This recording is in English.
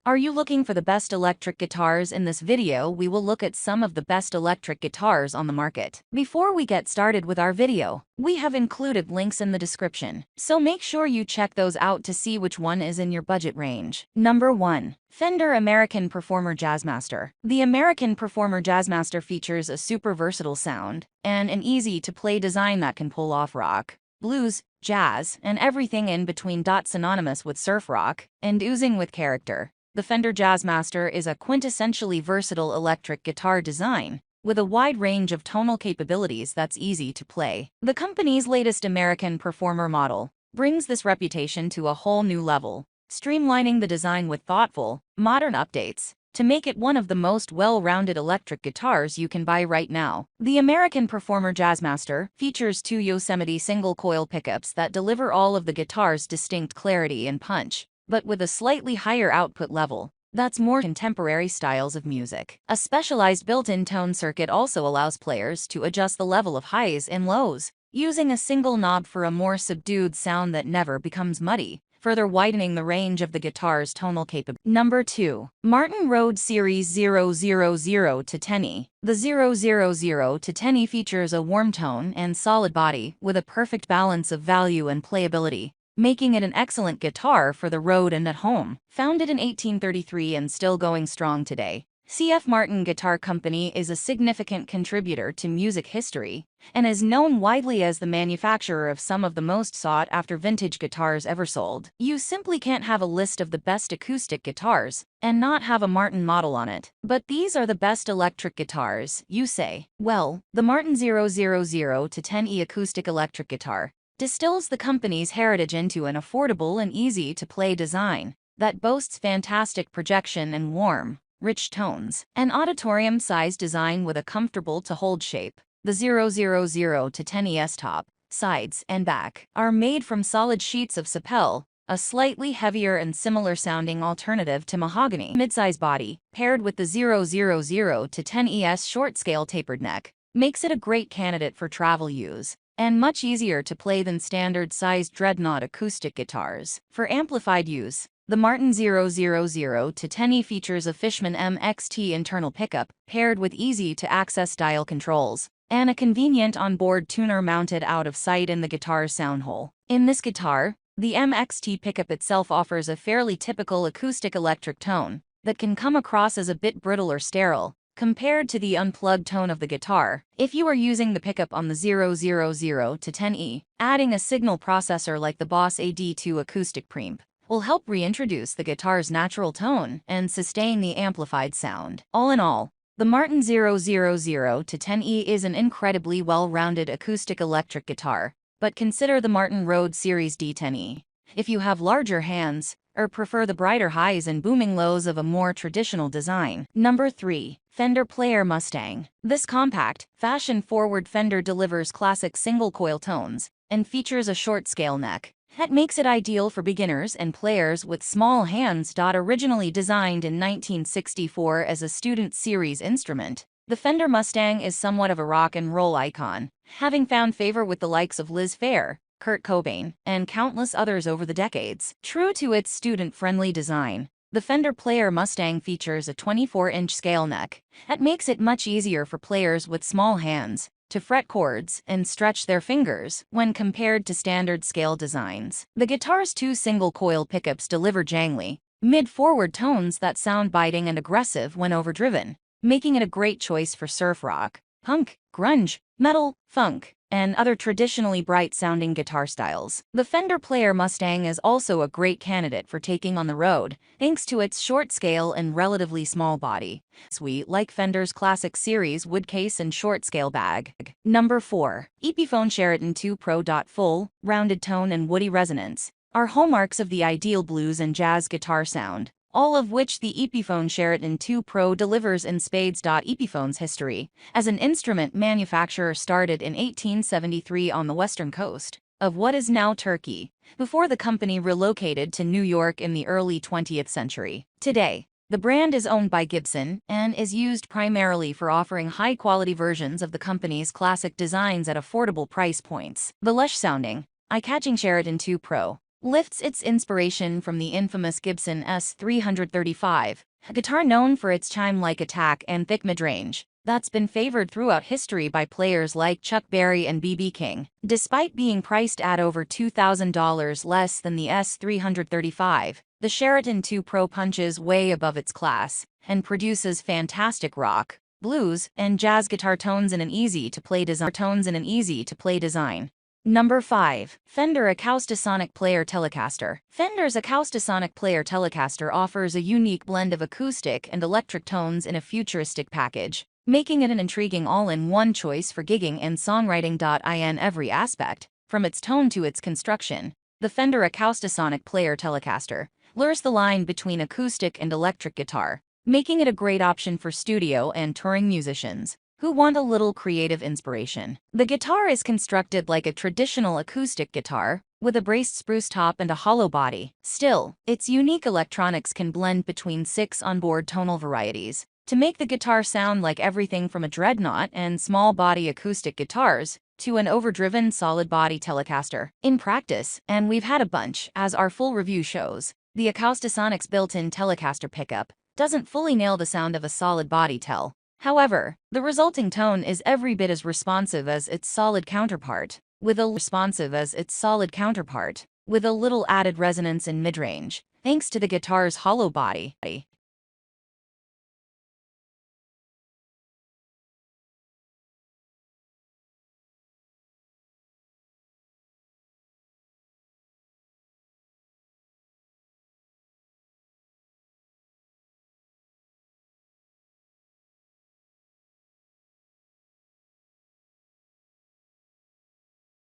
Are you looking for the best electric guitars? In this video, we will look at some of the best electric guitars on the market. Before we get started with our video, we have included links in the description, so make sure you check those out to see which one is in your budget range. Number 1. Fender American Performer Jazzmaster. The American Performer Jazzmaster features a super versatile sound and an easy-to-play design that can pull off rock, blues, jazz, and everything in between. Synonymous with surf rock and oozing with character, the Fender Jazzmaster is a quintessentially versatile electric guitar design with a wide range of tonal capabilities that's easy to play. The company's latest American Performer model brings this reputation to a whole new level, streamlining the design with thoughtful, modern updates to make it one of the most well-rounded electric guitars you can buy right now. The American Performer Jazzmaster features two Yosemite single-coil pickups that deliver all of the guitar's distinct clarity and punch, but with a slightly higher output level that's more contemporary styles of music. A specialized built-in tone circuit also allows players to adjust the level of highs and lows, using a single knob for a more subdued sound that never becomes muddy, further widening the range of the guitar's tonal capability. Number 2. Martin Road Series 000 to 10E. The 000 to 10E features a warm tone and solid body with a perfect balance of value and playability, making it an excellent guitar for the road and at home. Founded in 1833 and still going strong today, C.F. Martin Guitar Company is a significant contributor to music history and is known widely as the manufacturer of some of the most sought-after vintage guitars ever sold. You simply can't have a list of the best acoustic guitars and not have a Martin model on it. But these are the best electric guitars, you say? Well, the Martin 000 to 10E acoustic electric guitar distills the company's heritage into an affordable and easy-to-play design that boasts fantastic projection and warm, rich tones. An auditorium-sized design with a comfortable-to-hold shape, the 000 to 10Es top, sides, and back are made from solid sheets of sapel, a slightly heavier and similar-sounding alternative to mahogany. Midsize body, paired with the 000 to 10Es short-scale tapered neck, makes it a great candidate for travel use and much easier to play than standard-sized dreadnought acoustic guitars. For amplified use, the Martin 000 to 10E features a Fishman MXT internal pickup paired with easy-to-access dial controls and a convenient onboard tuner mounted out of sight in the guitar's sound hole. In this guitar, the MXT pickup itself offers a fairly typical acoustic electric tone that can come across as a bit brittle or sterile compared to the unplugged tone of the guitar. If you are using the pickup on the 000 to 10E, adding a signal processor like the Boss AD2 acoustic preamp will help reintroduce the guitar's natural tone and sustain the amplified sound. All in all, the Martin 000 to 10E is an incredibly well-rounded acoustic electric guitar, but consider the Martin Road Series D10E if you have larger hands or prefer the brighter highs and booming lows of a more traditional design. Number 3. Fender Player Mustang. This compact, fashion-forward Fender delivers classic single-coil tones and features a short-scale neck that makes it ideal for beginners and players with small hands. Originally designed in 1964 as a student series instrument, the Fender Mustang is somewhat of a rock and roll icon, having found favor with the likes of Liz Phair, Kurt Cobain, and countless others over the decades. True to its student-friendly design, the Fender Player Mustang features a 24-inch scale neck that makes it much easier for players with small hands to fret chords and stretch their fingers when compared to standard scale designs. The guitar's two single-coil pickups deliver jangly, mid-forward tones that sound biting and aggressive when overdriven, making it a great choice for surf rock, punk, grunge, metal, funk, and other traditionally bright-sounding guitar styles. The Fender Player Mustang is also a great candidate for taking on the road, thanks to its short scale and relatively small body, sweet like Fender's classic series wood case and short-scale bag. Number 4. Epiphone Sheraton II Pro. Full, rounded tone and woody resonance are hallmarks of the ideal blues and jazz guitar sound, all of which the Epiphone Sheraton II Pro delivers in spades. Epiphone's history as an instrument manufacturer started in 1873 on the western coast of what is now Turkey, before the company relocated to New York in the early 20th century. Today, the brand is owned by Gibson and is used primarily for offering high-quality versions of the company's classic designs at affordable price points. The lush-sounding, eye-catching Sheraton II Pro lifts its inspiration from the infamous Gibson S335, a guitar known for its chime-like attack and thick mid-range that's been favored throughout history by players like Chuck Berry and B.B. King. Despite being priced at over $2,000 less than the S335, the Sheraton II Pro punches way above its class and produces fantastic rock, blues, and jazz guitar tones in an easy-to-play design. Number 5. Fender Acoustasonic Player Telecaster. Fender's Acoustasonic Player Telecaster offers a unique blend of acoustic and electric tones in a futuristic package, making it an intriguing all-in-one choice for gigging and songwriting. In every aspect, from its tone to its construction, the Fender Acoustasonic Player Telecaster blurs the line between acoustic and electric guitar, making it a great option for studio and touring musicians who want a little creative inspiration. The guitar is constructed like a traditional acoustic guitar, with a braced spruce top and a hollow body. Still, its unique electronics can blend between 6 onboard tonal varieties to make the guitar sound like everything from a dreadnought and small-body acoustic guitars to an overdriven solid-body Telecaster. In practice, and we've had a bunch, as our full review shows, the Acoustasonic's built-in Telecaster pickup doesn't fully nail the sound of a solid-body Tel. However, the resulting tone is every bit as responsive as its solid counterpart, with a little added resonance in mid-range, thanks to the guitar's hollow body.